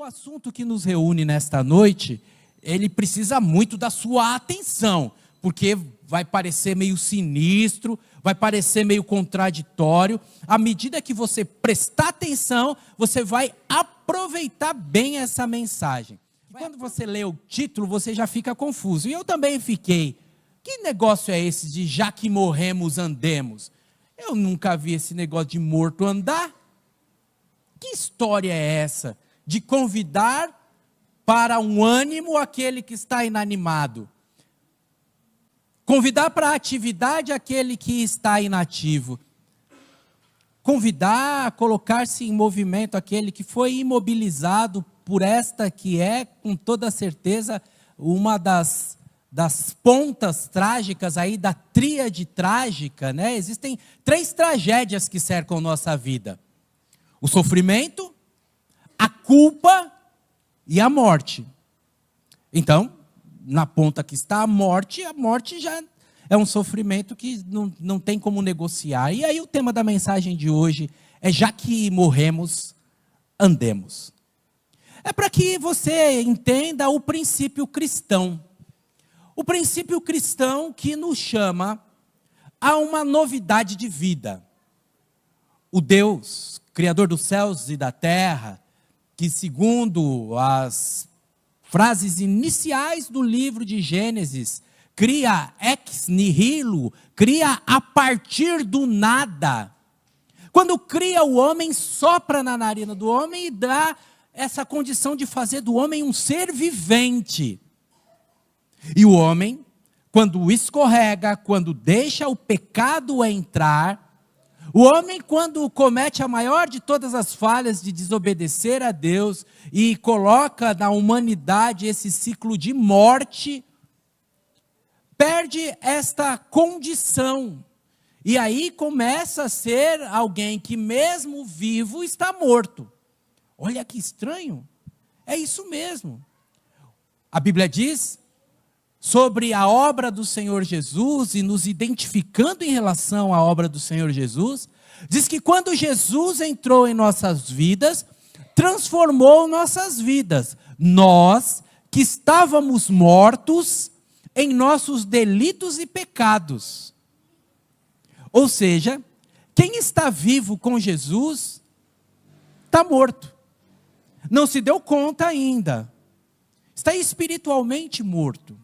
assunto que nos reúne nesta noite, ele precisa muito da sua atenção, porque vai parecer meio sinistro, vai parecer meio contraditório. À medida que você prestar atenção, você vai aproveitar bem essa mensagem. Quando você lê o título, você já fica confuso. E eu também fiquei. Que negócio é esse de já que morremos, andemos? Eu nunca vi esse negócio de morto andar. Que história é essa de convidar para um ânimo aquele que está inanimado? Convidar para a atividade aquele que está inativo. Convidar a colocar-se em movimento aquele que foi imobilizado por esta que é, com toda certeza, uma das pontas trágicas aí da tríade trágica, né? Existem 3 tragédias que cercam nossa vida: o sofrimento, a culpa e a morte. Então, na ponta que está a morte já é um sofrimento que não tem como negociar. E aí o tema da mensagem de hoje é: já que morremos, andemos. É para que você entenda o princípio cristão. O princípio cristão que nos chama a uma novidade de vida. O Deus, Criador dos céus e da terra, que segundo as frases iniciais do livro de Gênesis, cria ex nihilo, cria a partir do nada. Quando cria o homem, sopra na narina do homem e dá essa condição de fazer do homem um ser vivente. E o homem, quando escorrega, quando deixa o pecado entrar, o homem, quando comete a maior de todas as falhas de desobedecer a Deus e coloca na humanidade esse ciclo de morte, perde esta condição. E aí começa a ser alguém que mesmo vivo está morto. Olha que estranho. É isso mesmo. A Bíblia diz sobre a obra do Senhor Jesus, e nos identificando em relação à obra do Senhor Jesus, diz que quando Jesus entrou em nossas vidas, transformou nossas vidas. Nós, que estávamos mortos em nossos delitos e pecados. Ou seja, quem está vivo com Jesus, está morto. Não se deu conta ainda. Está espiritualmente morto.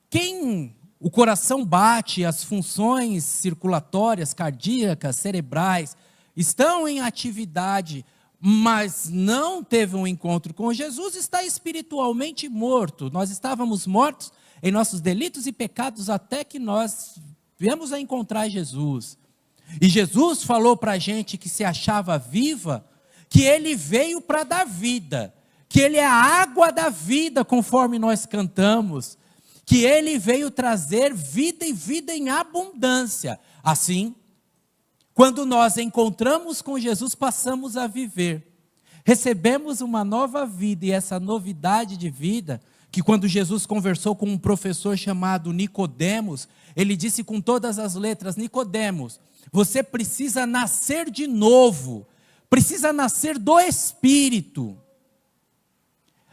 Quem o coração bate, as funções circulatórias, cardíacas, cerebrais, estão em atividade, mas não teve um encontro com Jesus, está espiritualmente morto. Nós estávamos mortos em nossos delitos e pecados até que nós viemos a encontrar Jesus. E Jesus falou para a gente que se achava viva, que Ele veio para dar vida, que Ele é a água da vida, conforme nós cantamos, que Ele veio trazer vida e vida em abundância. Assim, quando nós encontramos com Jesus, passamos a viver. Recebemos uma nova vida, e essa novidade de vida, que quando Jesus conversou com um professor chamado Nicodemos, ele disse com todas as letras: Nicodemos, você precisa nascer de novo, precisa nascer do Espírito.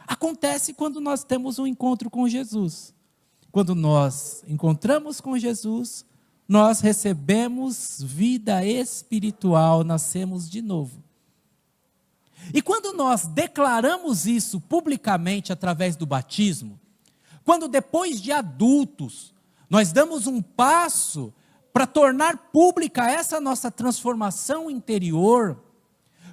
Acontece quando nós temos um encontro com Jesus. Quando nós encontramos com Jesus, nós recebemos vida espiritual, nascemos de novo. E quando nós declaramos isso publicamente através do batismo, quando depois de adultos, nós damos um passo para tornar pública essa nossa transformação interior,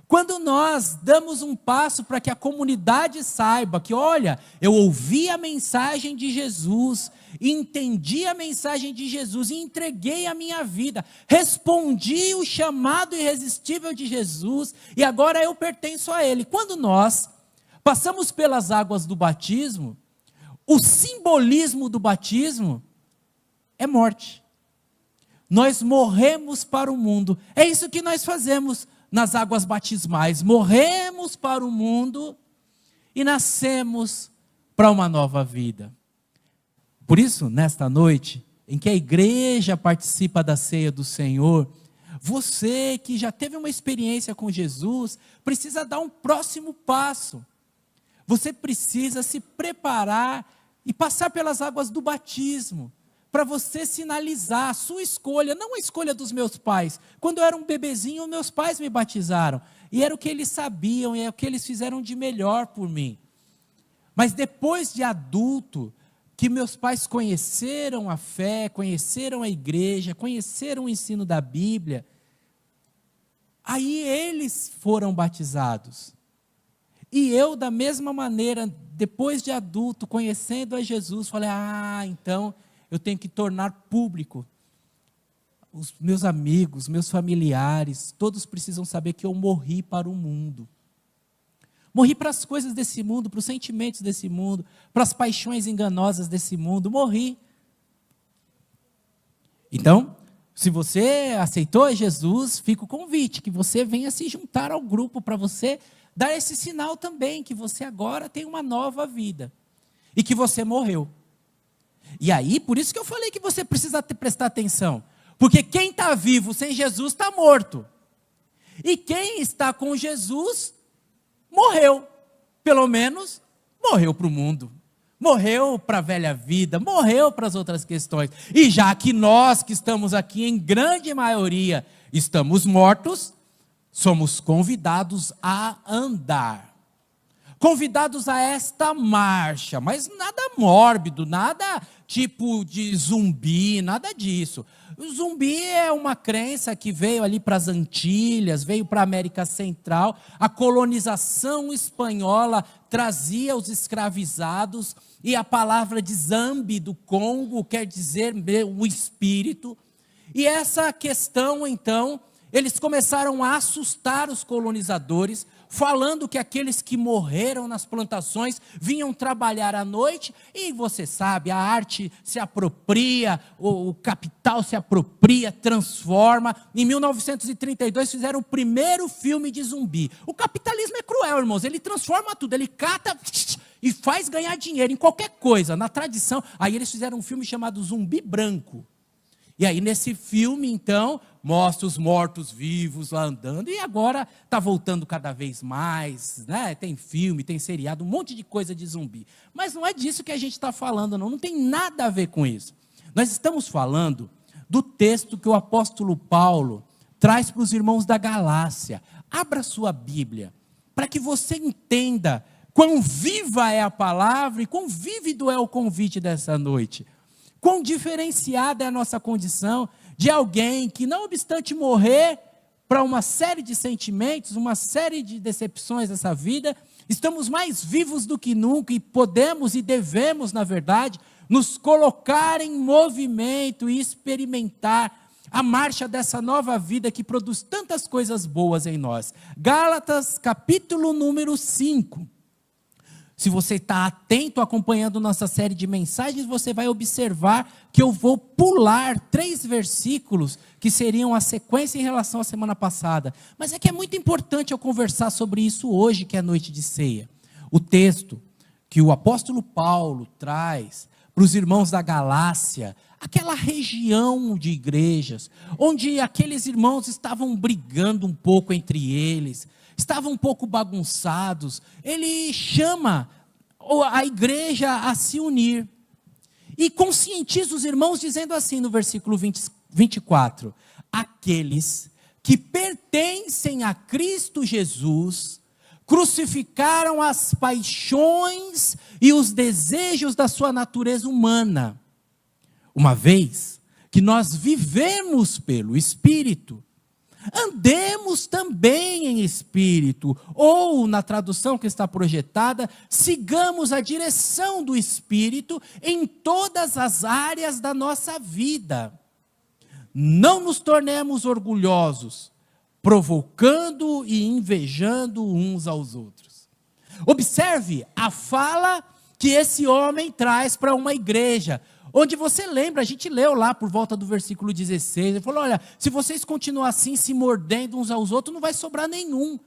quando nós damos um passo para que a comunidade saiba que, olha, eu ouvi a mensagem de Jesus, entendi a mensagem de Jesus e entreguei a minha vida, respondi o chamado irresistível de Jesus e agora eu pertenço a Ele. Quando nós passamos pelas águas do batismo, o simbolismo do batismo é morte. Nós morremos para o mundo. É isso que nós fazemos nas águas batismais. Morremos para o mundo e nascemos para uma nova vida. Por isso, nesta noite, em que a igreja participa da ceia do Senhor, Você que já teve uma experiência com Jesus, precisa dar um próximo passo. Você precisa se preparar e passar pelas águas do batismo, para você sinalizar a sua escolha, não a escolha dos meus pais. Quando eu era um bebezinho, meus pais me batizaram, e era o que eles sabiam, e é o que eles fizeram de melhor por mim. Mas depois de adulto, que meus pais conheceram a fé, conheceram a igreja, conheceram o ensino da Bíblia, aí eles foram batizados. E eu, da mesma maneira, depois de adulto, conhecendo a Jesus, falei, então eu tenho que tornar público. Os meus amigos, meus familiares, todos precisam saber que eu morri para o mundo. Morri para as coisas desse mundo, para os sentimentos desse mundo, para as paixões enganosas desse mundo, morri. Então, se você aceitou Jesus, fica o convite, que você venha se juntar ao grupo para você dar esse sinal também, que você agora tem uma nova vida, e que você morreu. E aí, por isso que eu falei que você precisa prestar atenção, porque quem está vivo sem Jesus está morto, e quem está com Jesus, morreu, pelo menos morreu para o mundo, morreu para a velha vida, morreu para as outras questões. E já que nós que estamos aqui, em grande maioria, estamos mortos, somos convidados a andar, convidados a esta marcha, mas nada mórbido, nada tipo de zumbi, nada disso. O zumbi é uma crença que veio ali para as Antilhas, veio para a América Central. A colonização espanhola trazia os escravizados, e a palavra de zambi do Congo quer dizer o espírito. E essa questão, então, eles começaram a assustar os colonizadores, falando que aqueles que morreram nas plantações vinham trabalhar à noite, e você sabe, a arte se apropria, o capital se apropria, transforma. Em 1932 fizeram o primeiro filme de zumbi. O capitalismo é cruel, irmãos, ele transforma tudo, ele cata e faz ganhar dinheiro em qualquer coisa, na tradição. Aí eles fizeram um filme chamado Zumbi Branco. E aí nesse filme, então, mostra os mortos-vivos lá andando, e agora está voltando cada vez mais, né? Tem filme, tem seriado, um monte de coisa de zumbi. Mas não é disso que a gente está falando, não tem nada a ver com isso. Nós estamos falando do texto que o apóstolo Paulo traz para os irmãos da Galácia. Abra sua Bíblia, para que você entenda quão viva é a palavra e quão vívido é o convite dessa noite. Quão diferenciada é a nossa condição de alguém que, não obstante morrer para uma série de sentimentos, uma série de decepções dessa vida, estamos mais vivos do que nunca e podemos e devemos, na verdade, nos colocar em movimento e experimentar a marcha dessa nova vida que produz tantas coisas boas em nós. Gálatas, capítulo número 5. Se você está atento, acompanhando nossa série de mensagens, você vai observar que eu vou pular 3 versículos que seriam a sequência em relação à semana passada. Mas é que é muito importante eu conversar sobre isso hoje, que é a noite de ceia. O texto que o apóstolo Paulo traz para os irmãos da Galácia, aquela região de igrejas, onde aqueles irmãos estavam brigando um pouco entre eles, estavam um pouco bagunçados. Ele chama a igreja a se unir e conscientiza os irmãos dizendo assim no versículo 24: aqueles que pertencem a Cristo Jesus crucificaram as paixões e os desejos da sua natureza humana, uma vez que nós vivemos pelo Espírito, andemos também em espírito, ou na tradução que está projetada, sigamos a direção do Espírito em todas as áreas da nossa vida. Não nos tornemos orgulhosos, provocando e invejando uns aos outros. Observe a fala que esse homem traz para uma igreja, onde você lembra, a gente leu lá por volta do versículo 16, ele falou: olha, se vocês continuarem assim, se mordendo uns aos outros, não vai sobrar nenhum.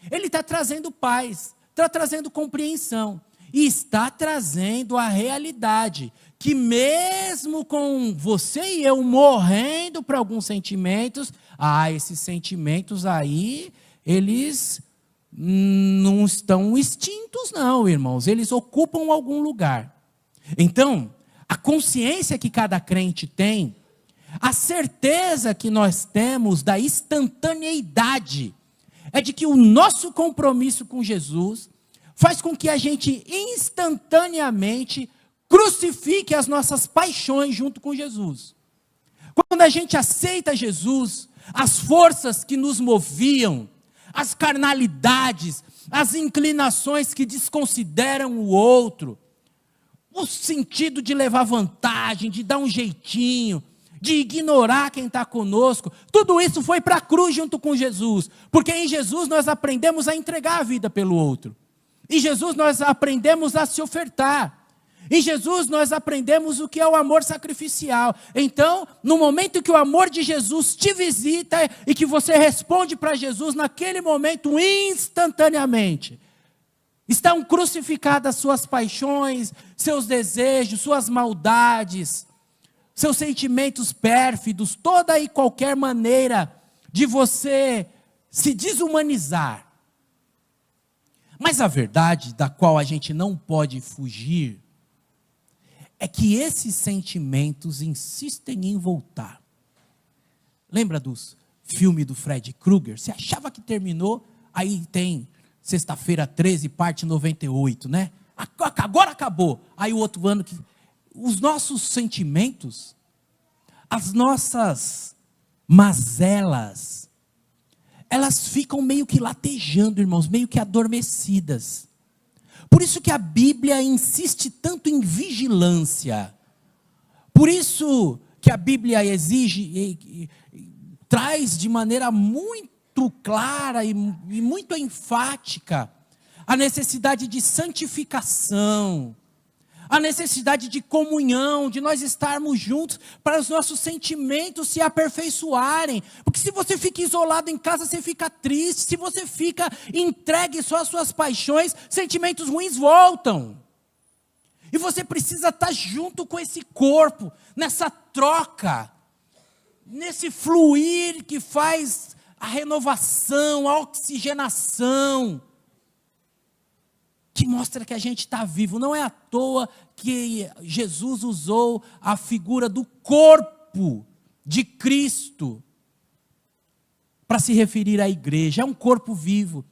Ele está trazendo paz, está trazendo compreensão, e está trazendo a realidade, que mesmo com você e eu morrendo para alguns sentimentos, esses sentimentos aí, eles não estão extintos não, irmãos. Eles ocupam algum lugar. Então, a consciência que cada crente tem, a certeza que nós temos da instantaneidade, é de que o nosso compromisso com Jesus faz com que a gente instantaneamente crucifique as nossas paixões junto com Jesus. Quando a gente aceita Jesus, as forças que nos moviam, as carnalidades, as inclinações que desconsideram o outro, o sentido de levar vantagem, de dar um jeitinho, de ignorar quem está conosco, tudo isso foi para a cruz junto com Jesus, porque em Jesus nós aprendemos a entregar a vida pelo outro, em Jesus nós aprendemos a se ofertar, em Jesus nós aprendemos o que é o amor sacrificial. Então, no momento que o amor de Jesus te visita e que você responde para Jesus, naquele momento, instantaneamente, estão crucificadas suas paixões, seus desejos, suas maldades, seus sentimentos pérfidos, toda e qualquer maneira de você se desumanizar. Mas a verdade da qual a gente não pode fugir é que esses sentimentos insistem em voltar. Lembra dos filmes do Fred Krueger? Você achava que terminou, aí tem Sexta-feira 13, parte 98, né? Agora acabou. Aí o outro ano que... Os nossos sentimentos, as nossas mazelas, elas ficam meio que latejando, irmãos, meio que adormecidas. Por isso que a Bíblia insiste tanto em vigilância. Por isso que a Bíblia exige, traz de maneira muito clara e muito enfática a necessidade de santificação, a necessidade de comunhão, de nós estarmos juntos para os nossos sentimentos se aperfeiçoarem. Porque se você fica isolado em casa, você fica triste. Se você fica entregue só às suas paixões, sentimentos ruins voltam. E você precisa estar junto com esse corpo, nessa troca, nesse fluir que faz a renovação, a oxigenação, que mostra que a gente está vivo. Não é à toa que Jesus usou a figura do corpo de Cristo para se referir à igreja. É um corpo vivo.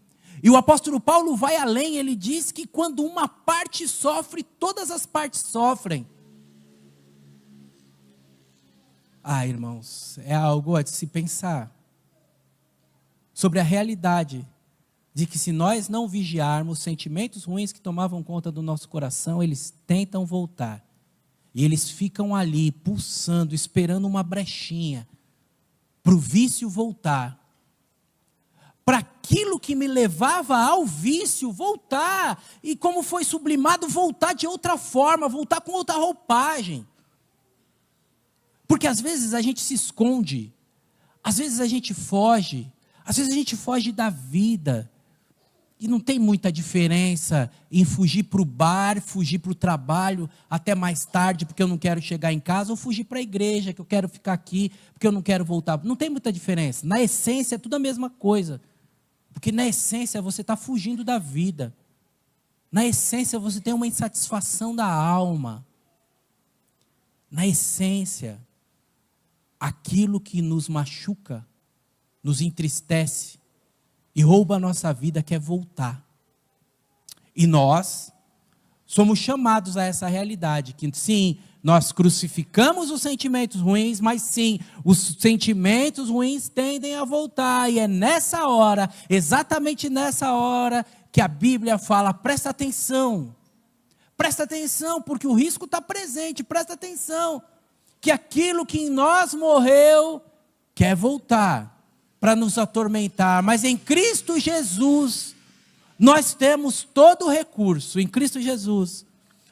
E o apóstolo Paulo vai além, ele diz que quando uma parte sofre, todas as partes sofrem. Irmãos, é algo a de se pensar sobre a realidade de que se nós não vigiarmos, sentimentos ruins que tomavam conta do nosso coração, eles tentam voltar. E eles ficam ali, pulsando, esperando uma brechinha, para o vício voltar. Para aquilo que me levava ao vício voltar. E como foi sublimado, voltar de outra forma, voltar com outra roupagem. Porque às vezes a gente se esconde, às vezes a gente foge, às vezes a gente foge da vida. E não tem muita diferença em fugir para o bar, fugir para o trabalho até mais tarde, porque eu não quero chegar em casa, ou fugir para a igreja, que eu quero ficar aqui, porque eu não quero voltar. Não tem muita diferença. Na essência é tudo a mesma coisa. Porque na essência você está fugindo da vida. Na essência você tem uma insatisfação da alma. Na essência, aquilo que nos machuca, nos entristece, e rouba a nossa vida, quer voltar. E nós somos chamados a essa realidade, que sim, nós crucificamos os sentimentos ruins, mas sim, os sentimentos ruins tendem a voltar, e é nessa hora, exatamente nessa hora, que a Bíblia fala, presta atenção, porque o risco está presente, presta atenção, que aquilo que em nós morreu, quer voltar, para nos atormentar, mas em Cristo Jesus, nós temos todo o recurso, em Cristo Jesus,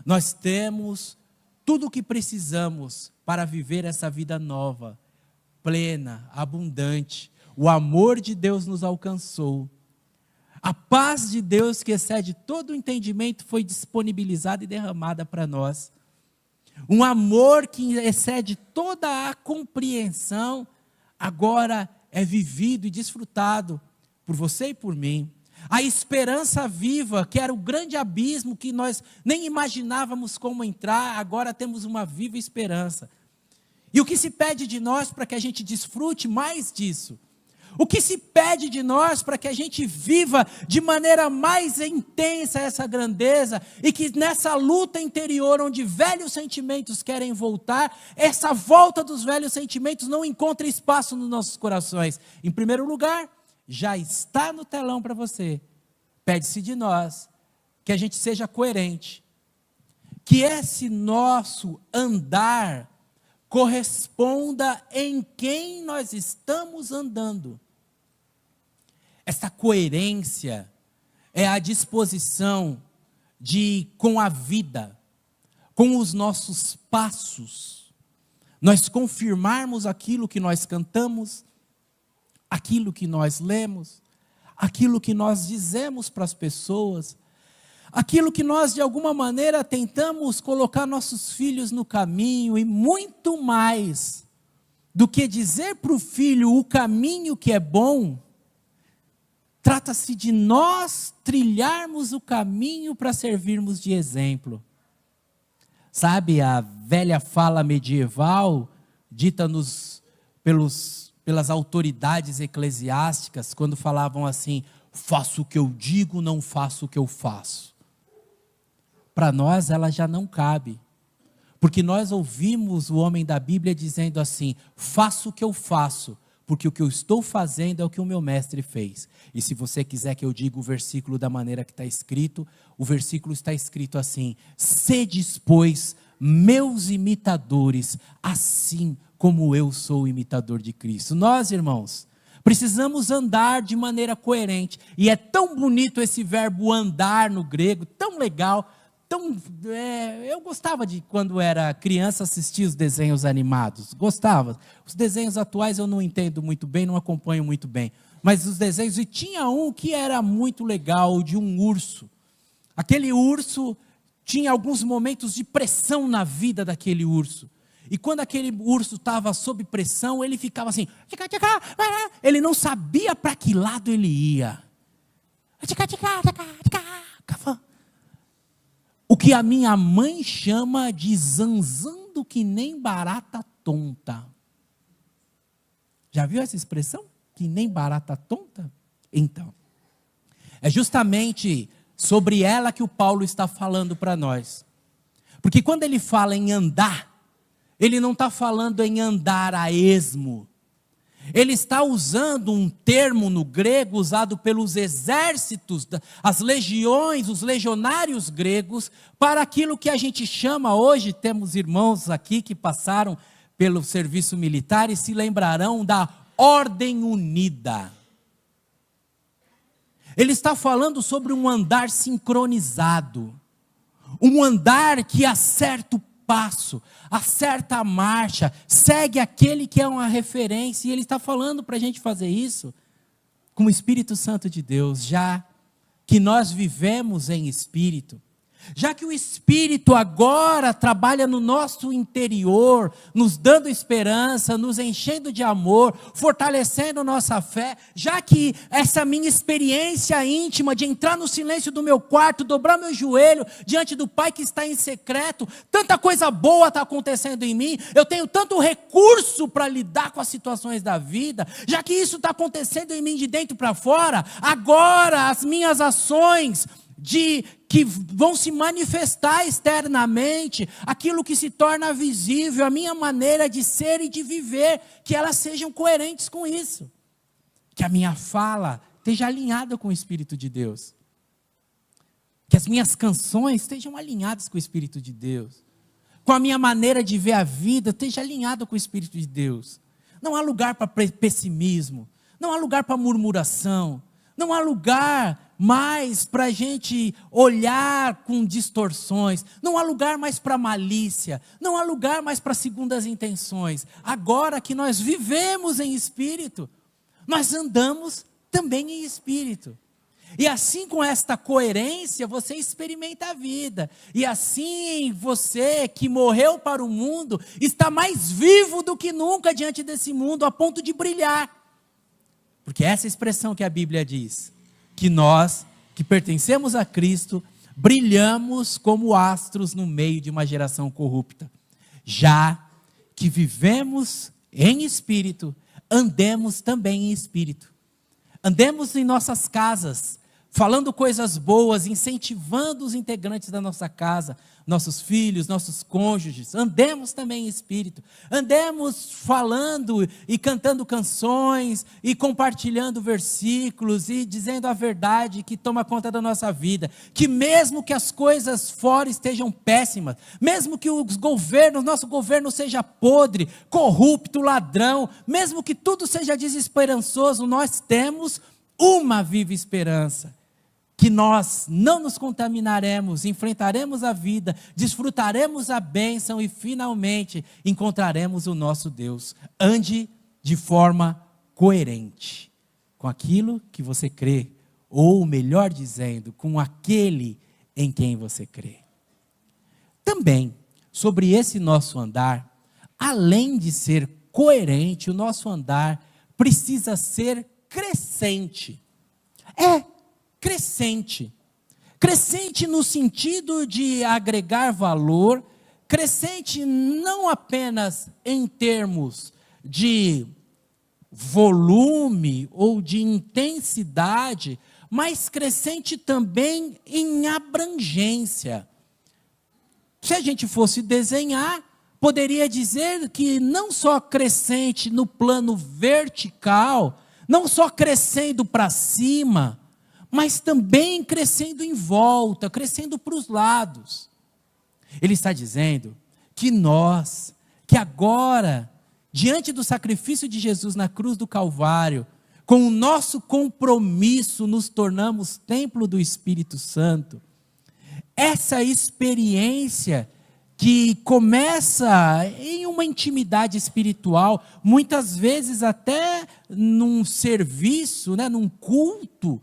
nós temos tudo o que precisamos para viver essa vida nova, plena, abundante. O amor de Deus nos alcançou, a paz de Deus que excede todo o entendimento foi disponibilizada e derramada para nós, um amor que excede toda a compreensão, agora é vivido e desfrutado por você e por mim. A esperança viva, que era o grande abismo que nós nem imaginávamos como entrar, agora temos uma viva esperança. E o que se pede de nós para que a gente desfrute mais disso? O que se pede de nós para que a gente viva de maneira mais intensa essa grandeza e que nessa luta interior onde velhos sentimentos querem voltar, essa volta dos velhos sentimentos não encontra espaço nos nossos corações? Em primeiro lugar, já está no telão para você. Pede-se de nós que a gente seja coerente, que esse nosso andar corresponda em quem nós estamos andando. Essa coerência é a disposição com a vida, com os nossos passos, nós confirmarmos aquilo que nós cantamos, aquilo que nós lemos, aquilo que nós dizemos para as pessoas, aquilo que nós de alguma maneira tentamos colocar nossos filhos no caminho, e muito mais do que dizer para o filho o caminho que é bom, trata-se de nós trilharmos o caminho para servirmos de exemplo. Sabe a velha fala medieval, dita pelas autoridades eclesiásticas, quando falavam assim: faço o que eu digo, não faço o que eu faço. Para nós ela já não cabe, porque nós ouvimos o homem da Bíblia dizendo assim: faço o que eu faço, porque o que eu estou fazendo é o que o meu mestre fez. E se você quiser que eu diga o versículo da maneira que está escrito, o versículo está escrito assim: sedes, pois, meus imitadores, assim como eu sou imitador de Cristo. Nós, irmãos, precisamos andar de maneira coerente. E é tão bonito esse verbo andar no grego, tão legal. Eu gostava de, quando era criança, assistir os desenhos animados. Gostava. Os desenhos atuais eu não entendo muito bem, não acompanho muito bem. Mas os desenhos, e tinha um que era muito legal, de um urso. Aquele urso tinha alguns momentos de pressão na vida daquele urso. E quando aquele urso estava sob pressão, ele ficava assim, ele não sabia para que lado ele ia. O que a minha mãe chama de zanzando que nem barata tonta. Já viu essa expressão? Que nem barata tonta? Então, é justamente sobre ela que o Paulo está falando para nós. Porque quando ele fala em andar, ele não está falando em andar a esmo. Ele está usando um termo no grego usado pelos exércitos, as legiões, os legionários gregos, para aquilo que a gente chama hoje, temos irmãos aqui que passaram pelo serviço militar e se lembrarão da ordem unida. Ele está falando sobre um andar sincronizado, um andar que acerta o passo, acerta a marcha, segue aquele que é uma referência, e ele está falando para a gente fazer isso com o Espírito Santo de Deus, já que nós vivemos em Espírito, já que o Espírito agora trabalha no nosso interior, nos dando esperança, nos enchendo de amor, fortalecendo nossa fé, já que essa minha experiência íntima de entrar no silêncio do meu quarto, dobrar meu joelho diante do Pai que está em secreto, tanta coisa boa está acontecendo em mim, eu tenho tanto recurso para lidar com as situações da vida, já que isso está acontecendo em mim de dentro para fora, agora as minhas ações que vão se manifestar externamente, aquilo que se torna visível, a minha maneira de ser e de viver, que elas sejam coerentes com isso. Que a minha fala esteja alinhada com o Espírito de Deus. Que as minhas canções estejam alinhadas com o Espírito de Deus. Com a minha maneira de ver a vida, esteja alinhada com o Espírito de Deus. Não há lugar para pessimismo, não há lugar para murmuração, não há lugar mais para a gente olhar com distorções, não há lugar mais para malícia, não há lugar mais para segundas intenções. Agora que nós vivemos em Espírito, nós andamos também em Espírito. E assim, com esta coerência, você experimenta a vida. E assim, você que morreu para o mundo, está mais vivo do que nunca diante desse mundo, a ponto de brilhar. Porque essa expressão que a Bíblia diz, que nós, que pertencemos a Cristo, brilhamos como astros no meio de uma geração corrupta. Já que vivemos em espírito, andemos também em espírito. Andemos em nossas casas, falando coisas boas, incentivando os integrantes da nossa casa, nossos filhos, nossos cônjuges. Andemos também em espírito. Andemos falando e cantando canções e compartilhando versículos e dizendo a verdade que toma conta da nossa vida. Que mesmo que as coisas fora estejam péssimas, mesmo que nosso governo seja podre, corrupto, ladrão, mesmo que tudo seja desesperançoso, nós temos uma viva esperança. Que nós não nos contaminaremos, enfrentaremos a vida, desfrutaremos a bênção e finalmente encontraremos o nosso Deus. Ande de forma coerente com aquilo que você crê, ou melhor dizendo, com aquele em quem você crê. Também, sobre esse nosso andar, além de ser coerente, o nosso andar precisa ser crescente. Crescente. Crescente no sentido de agregar valor, crescente não apenas em termos de volume ou de intensidade, mas crescente também em abrangência. Se a gente fosse desenhar, poderia dizer que não só crescente no plano vertical, não só crescendo para cima, mas também crescendo em volta, crescendo para os lados. Ele está dizendo que nós, que agora, diante do sacrifício de Jesus na cruz do Calvário, com o nosso compromisso, nos tornamos templo do Espírito Santo. Essa experiência que começa em uma intimidade espiritual, muitas vezes até num serviço, num culto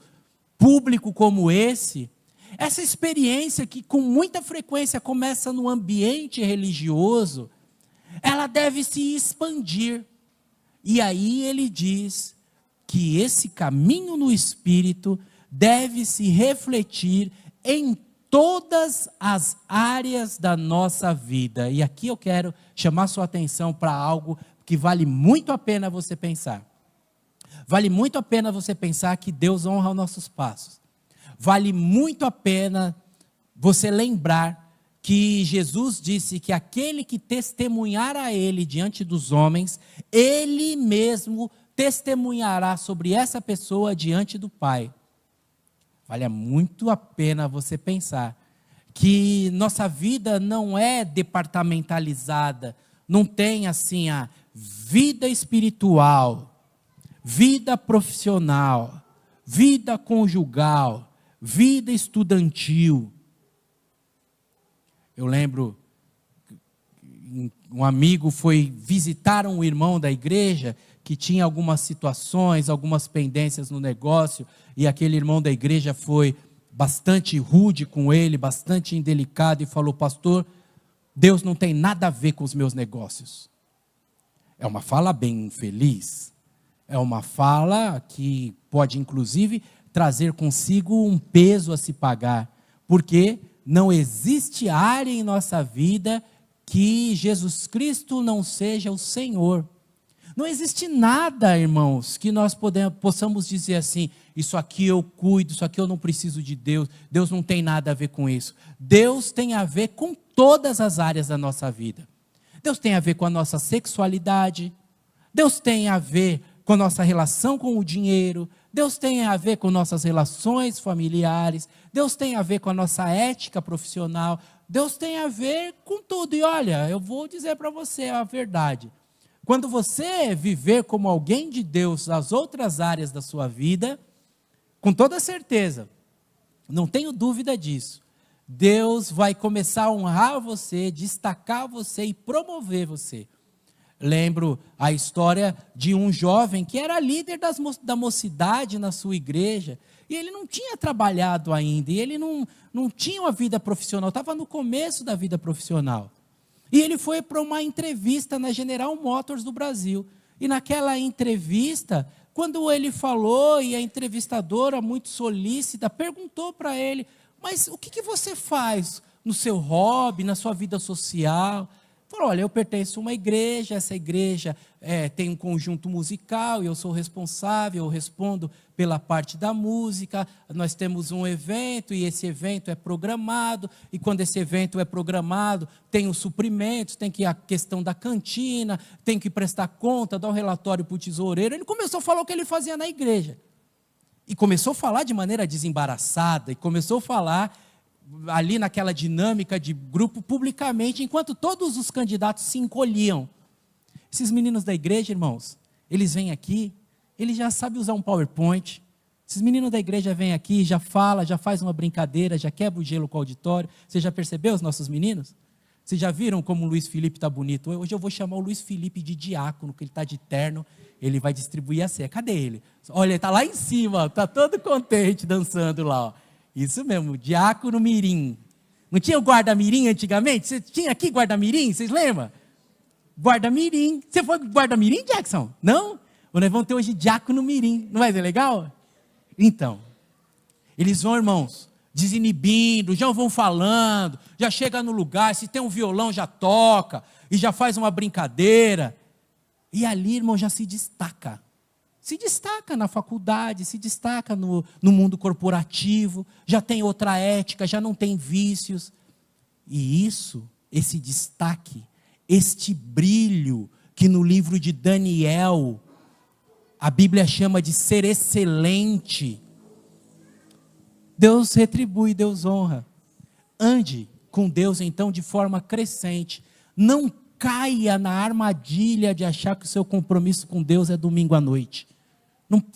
público como esse, essa experiência que com muita frequência começa no ambiente religioso, ela deve se expandir. E aí ele diz que esse caminho no Espírito deve se refletir em todas as áreas da nossa vida. E aqui eu quero chamar sua atenção para algo que vale muito a pena você pensar. Vale muito a pena você pensar que Deus honra os nossos passos. Vale muito a pena você lembrar que Jesus disse que aquele que testemunhar a Ele diante dos homens, Ele mesmo testemunhará sobre essa pessoa diante do Pai. Vale muito a pena você pensar que nossa vida não é departamentalizada, não tem assim a vida espiritual, vida profissional, vida conjugal, vida estudantil. Eu lembro, um amigo foi visitar um irmão da igreja que tinha algumas situações, algumas pendências no negócio, e aquele irmão da igreja foi bastante rude com ele, bastante indelicado, e falou: pastor, Deus não tem nada a ver com os meus negócios. É uma fala bem infeliz. É uma fala que pode, inclusive, trazer consigo um peso a se pagar, porque não existe área em nossa vida que Jesus Cristo não seja o Senhor. Não existe nada, irmãos, que nós possamos dizer assim: isso aqui eu cuido, isso aqui eu não preciso de Deus, Deus não tem nada a ver com isso. Deus tem a ver com todas as áreas da nossa vida. Deus tem a ver com a nossa sexualidade, Deus tem a ver com a nossa relação com o dinheiro, Deus tem a ver com nossas relações familiares, Deus tem a ver com a nossa ética profissional, Deus tem a ver com tudo. E olha, eu vou dizer para você a verdade. Quando você viver como alguém de Deus nas outras áreas da sua vida, com toda certeza, não tenho dúvida disso, Deus vai começar a honrar você, destacar você e promover você. Lembro a história de um jovem que era líder da mocidade na sua igreja, e ele não tinha trabalhado ainda, e ele não tinha uma vida profissional, estava no começo da vida profissional. E ele foi para uma entrevista na General Motors do Brasil. E naquela entrevista, quando ele falou, e a entrevistadora, muito solícita, perguntou para ele, mas o que você faz no seu hobby, na sua vida social? Falou, olha, eu pertenço a uma igreja, essa igreja tem um conjunto musical, e eu sou responsável, eu respondo pela parte da música, nós temos um evento, e esse evento é programado, e quando esse evento é programado, tem os suprimentos, tem que a questão da cantina, tem que prestar conta, dar um relatório para o tesoureiro. Ele começou a falar o que ele fazia na igreja, e começou a falar de maneira desembaraçada, e começou a falar ali naquela dinâmica de grupo publicamente, enquanto todos os candidatos se encolhiam. Esses meninos da igreja, irmãos, eles vêm aqui, eles já sabem usar um PowerPoint. Esses meninos da igreja vêm aqui, já fala, já faz uma brincadeira, já quebra o gelo com o auditório. Você já percebeu os nossos meninos? Vocês já viram como o Luiz Felipe está bonito? Hoje eu vou chamar o Luiz Felipe de diácono, que ele está de terno, ele vai distribuir a ceia. Cadê ele? Olha, ele está lá em cima, está todo contente dançando lá, ó. Isso mesmo, diácono mirim. Não tinha o guarda-mirim antigamente? Você tinha aqui guarda-mirim, vocês lembram? Guarda-mirim. Você foi guarda-mirim, Jackson? Não? Nós vamos ter hoje diácono mirim. Não vai ser legal? Então, eles vão, irmãos, desinibindo, já vão falando, já chega no lugar, se tem um violão já toca, e já faz uma brincadeira. E ali, irmão, já se destaca. Se destaca na faculdade, se destaca no mundo corporativo, já tem outra ética, já não tem vícios. E isso, esse destaque, este brilho, que no livro de Daniel, a Bíblia chama de ser excelente, Deus retribui, Deus honra. Ande com Deus então de forma crescente, não caia na armadilha de achar que o seu compromisso com Deus é domingo à noite.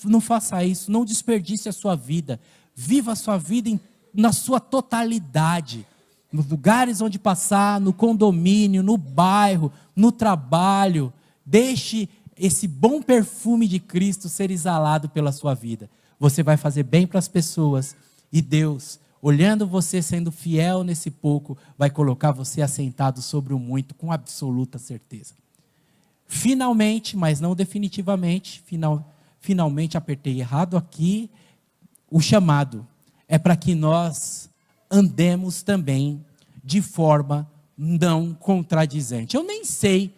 Não faça isso, não desperdice a sua vida. Viva a sua vida na sua totalidade. Nos lugares onde passar, no condomínio, no bairro, no trabalho. Deixe esse bom perfume de Cristo ser exalado pela sua vida. Você vai fazer bem para as pessoas. E Deus, olhando você sendo fiel nesse pouco, vai colocar você assentado sobre o muito, com absoluta certeza. Finalmente, mas não definitivamente, finalmente apertei errado aqui, o chamado é para que nós andemos também de forma não contradizente. Eu nem sei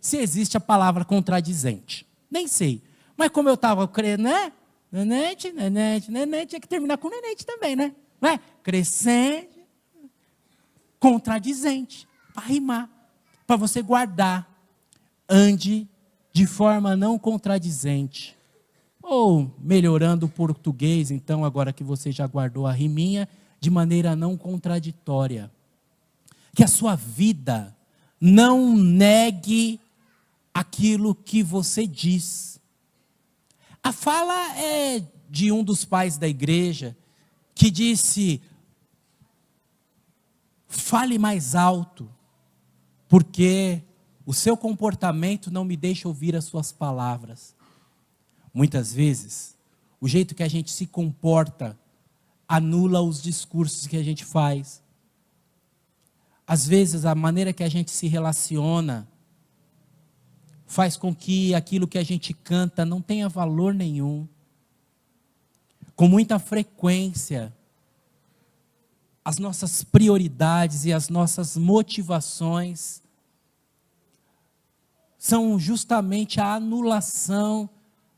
se existe a palavra contradizente, nem sei, mas como eu estava crendo, né? Nenete, tinha que terminar com nenete também, né? Não é? Crescente, contradizente, para rimar, para você guardar. Ande de forma não contradizente, ou melhorando o português, então agora que você já guardou a riminha, de maneira não contraditória. Que a sua vida não negue aquilo que você diz. A fala é de um dos pais da igreja, que disse, fale mais alto, porque o seu comportamento não me deixa ouvir as suas palavras. Muitas vezes, o jeito que a gente se comporta anula os discursos que a gente faz. Às vezes, a maneira que a gente se relaciona faz com que aquilo que a gente canta não tenha valor nenhum. Com muita frequência, as nossas prioridades e as nossas motivações são justamente a anulação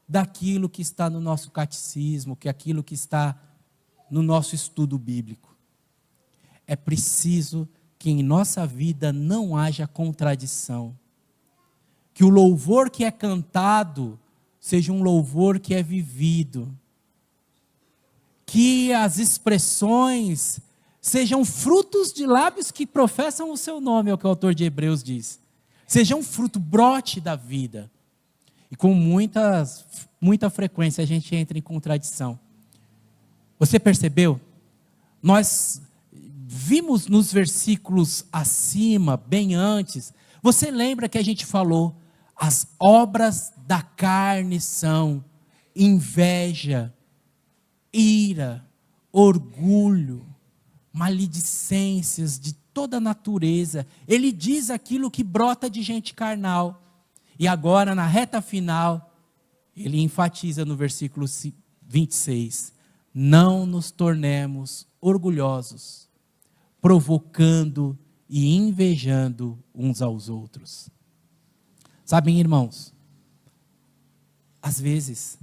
daquilo que está no nosso catecismo, que é aquilo que está no nosso estudo bíblico. É preciso que em nossa vida não haja contradição. Que o louvor que é cantado seja um louvor que é vivido. Que as expressões sejam frutos de lábios que professam o seu nome, é o que o autor de Hebreus diz. Seja um fruto, brote da vida. E com muita frequência a gente entra em contradição. Você percebeu? Nós vimos nos versículos acima, bem antes, você lembra que a gente falou, as obras da carne são inveja, ira, orgulho, maledicências de toda natureza. Ele diz aquilo que brota de gente carnal. E agora, na reta final, Ele enfatiza no versículo 26, não nos tornemos orgulhosos, provocando e invejando uns aos outros. Sabem, irmãos, às vezes,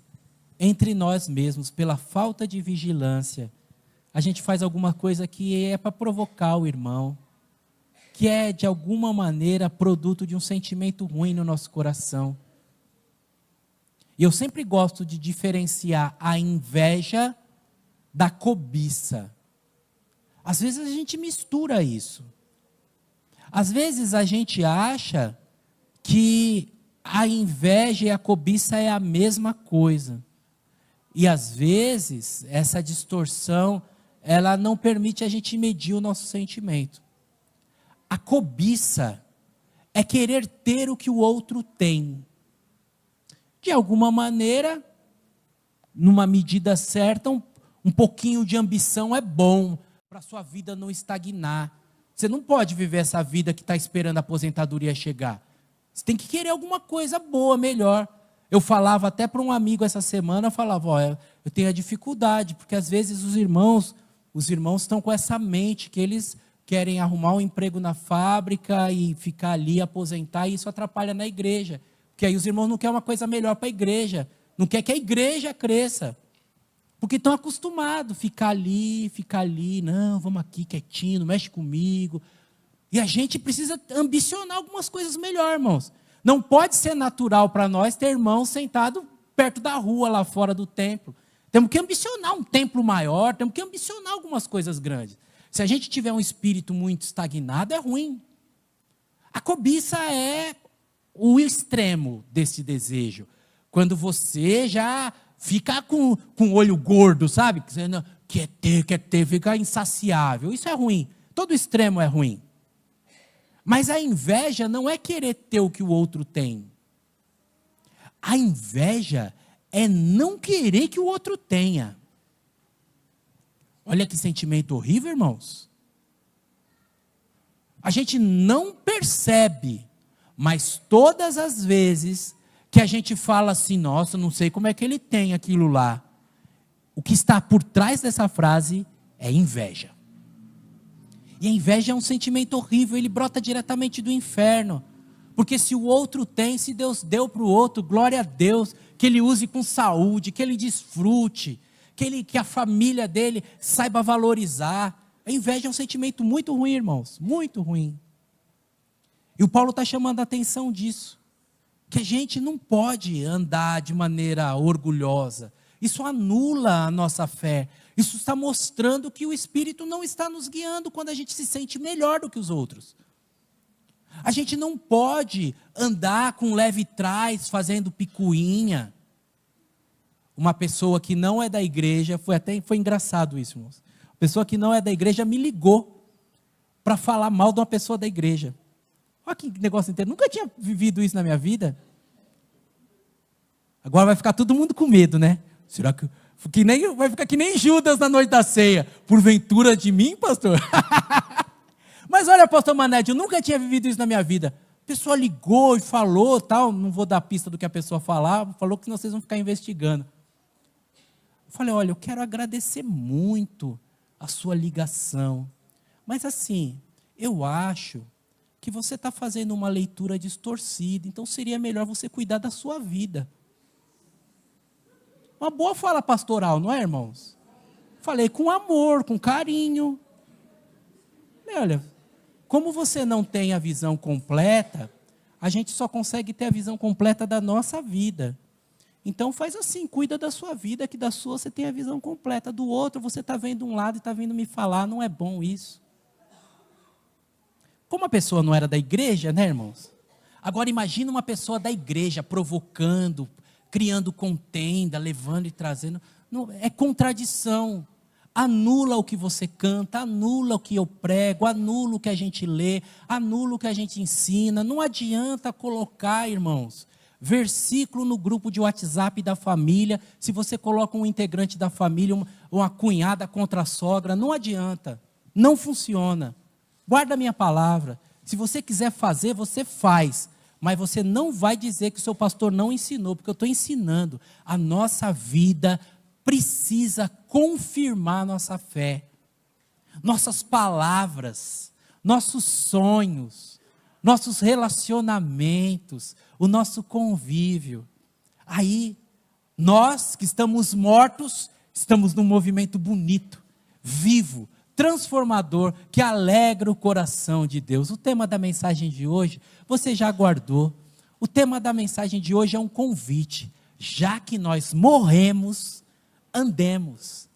entre nós mesmos, pela falta de vigilância, a gente faz alguma coisa que é para provocar o irmão, que é, de alguma maneira, produto de um sentimento ruim no nosso coração. E eu sempre gosto de diferenciar a inveja da cobiça. Às vezes a gente mistura isso. Às vezes a gente acha que a inveja e a cobiça é a mesma coisa. E às vezes essa distorção, ela não permite a gente medir o nosso sentimento. A cobiça é querer ter o que o outro tem. De alguma maneira, numa medida certa, um pouquinho de ambição é bom para a sua vida não estagnar. Você não pode viver essa vida que está esperando a aposentadoria chegar. Você tem que querer alguma coisa boa, melhor. Eu falava até para um amigo essa semana, eu falava, eu tenho a dificuldade, porque às vezes os irmãos estão com essa mente que eles querem arrumar um emprego na fábrica e ficar ali, aposentar, e isso atrapalha na igreja. Porque aí os irmãos não querem uma coisa melhor para a igreja, não quer que a igreja cresça. Porque estão acostumados a ficar ali, não, vamos aqui quietinho, não mexe comigo. E a gente precisa ambicionar algumas coisas melhor, irmãos. Não pode ser natural para nós ter irmãos sentados perto da rua, lá fora do templo. Temos que ambicionar um templo maior, temos que ambicionar algumas coisas grandes. Se a gente tiver um espírito muito estagnado, é ruim. A cobiça é o extremo desse desejo. Quando você já fica com o olho gordo, sabe? Quer ter, fica insaciável. Isso é ruim. Todo extremo é ruim. Mas a inveja não é querer ter o que o outro tem. A inveja é não querer que o outro tenha. Olha que sentimento horrível, irmãos. A gente não percebe, mas todas as vezes que a gente fala assim, nossa, não sei como é que ele tem aquilo lá, o que está por trás dessa frase é inveja. E a inveja é um sentimento horrível, ele brota diretamente do inferno. Porque se o outro tem, se Deus deu para o outro, glória a Deus, que ele use com saúde, que ele desfrute, que a família dele saiba valorizar. A inveja é um sentimento muito ruim, irmãos, muito ruim. E o Paulo está chamando a atenção disso, que a gente não pode andar de maneira orgulhosa. Isso anula a nossa fé. Isso está mostrando que o Espírito não está nos guiando quando a gente se sente melhor do que os outros. A gente não pode andar com leve trás, fazendo picuinha. Uma pessoa que não é da igreja, foi engraçado isso, irmãos. Uma pessoa que não é da igreja me ligou para falar mal de uma pessoa da igreja. Olha que negócio inteiro. Nunca tinha vivido isso na minha vida. Agora vai ficar todo mundo com medo, né? Será que vai ficar que nem Judas na noite da ceia? Porventura de mim, pastor? Mas olha, pastor Manete, eu nunca tinha vivido isso na minha vida. A pessoa ligou e falou, tal, não vou dar a pista do que a pessoa falou que senão vocês vão ficar investigando. Eu falei, olha, eu quero agradecer muito a sua ligação. Mas assim, eu acho que você está fazendo uma leitura distorcida, então seria melhor você cuidar da sua vida. Uma boa fala pastoral, não é, irmãos? Falei com amor, com carinho. Olha, como você não tem a visão completa, a gente só consegue ter a visão completa da nossa vida. Então faz assim, cuida da sua vida, que da sua você tem a visão completa. Do outro você está vendo um lado e está vindo me falar, não é bom isso. Como a pessoa não era da igreja, né, irmãos? Agora imagina uma pessoa da igreja provocando, criando contenda, levando e trazendo. Não, é contradição. Anula o que você canta, anula o que eu prego, anula o que a gente lê, anula o que a gente ensina. Não adianta colocar, irmãos, versículo no grupo de WhatsApp da família, se você coloca um integrante da família, uma cunhada contra a sogra, não adianta, não funciona. Guarda a minha palavra. Se você quiser fazer, você faz. mas você não vai dizer que o seu pastor não ensinou, porque eu estou ensinando. A nossa vida precisa confirmar nossa fé. Nossas palavras, nossos sonhos, nossos relacionamentos, o nosso convívio. Aí, nós que estamos mortos, estamos num movimento bonito, vivo, transformador, que alegra o coração de Deus. O tema da mensagem de hoje, você já guardou. O tema da mensagem de hoje é um convite. Já que nós morremos, andemos.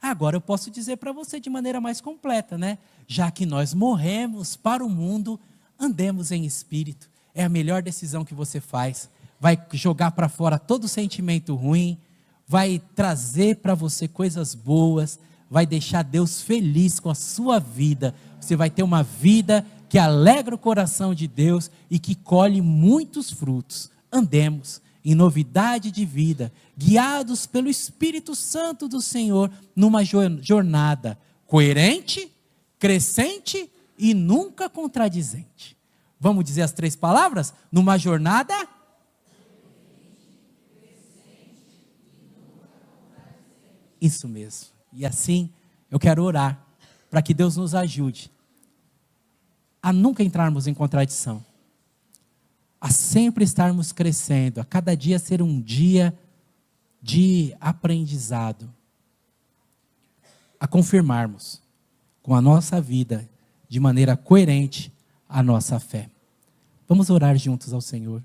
Agora eu posso dizer para você de maneira mais completa, né? Já que nós morremos para o mundo, andemos em espírito. É a melhor decisão que você faz. Vai jogar para fora todo sentimento ruim, vai trazer para você coisas boas, vai deixar Deus feliz com a sua vida. Você vai ter uma vida que alegra o coração de Deus e que colhe muitos frutos. Andemos em novidade de vida, guiados pelo Espírito Santo do Senhor, numa jornada coerente, crescente e nunca contradizente. Vamos dizer as 3 palavras? Numa jornada isso mesmo. E assim, eu quero orar para que Deus nos ajude a nunca entrarmos em contradição, a sempre estarmos crescendo, a cada dia ser um dia de aprendizado, a confirmarmos com a nossa vida, de maneira coerente, a nossa fé. Vamos orar juntos ao Senhor.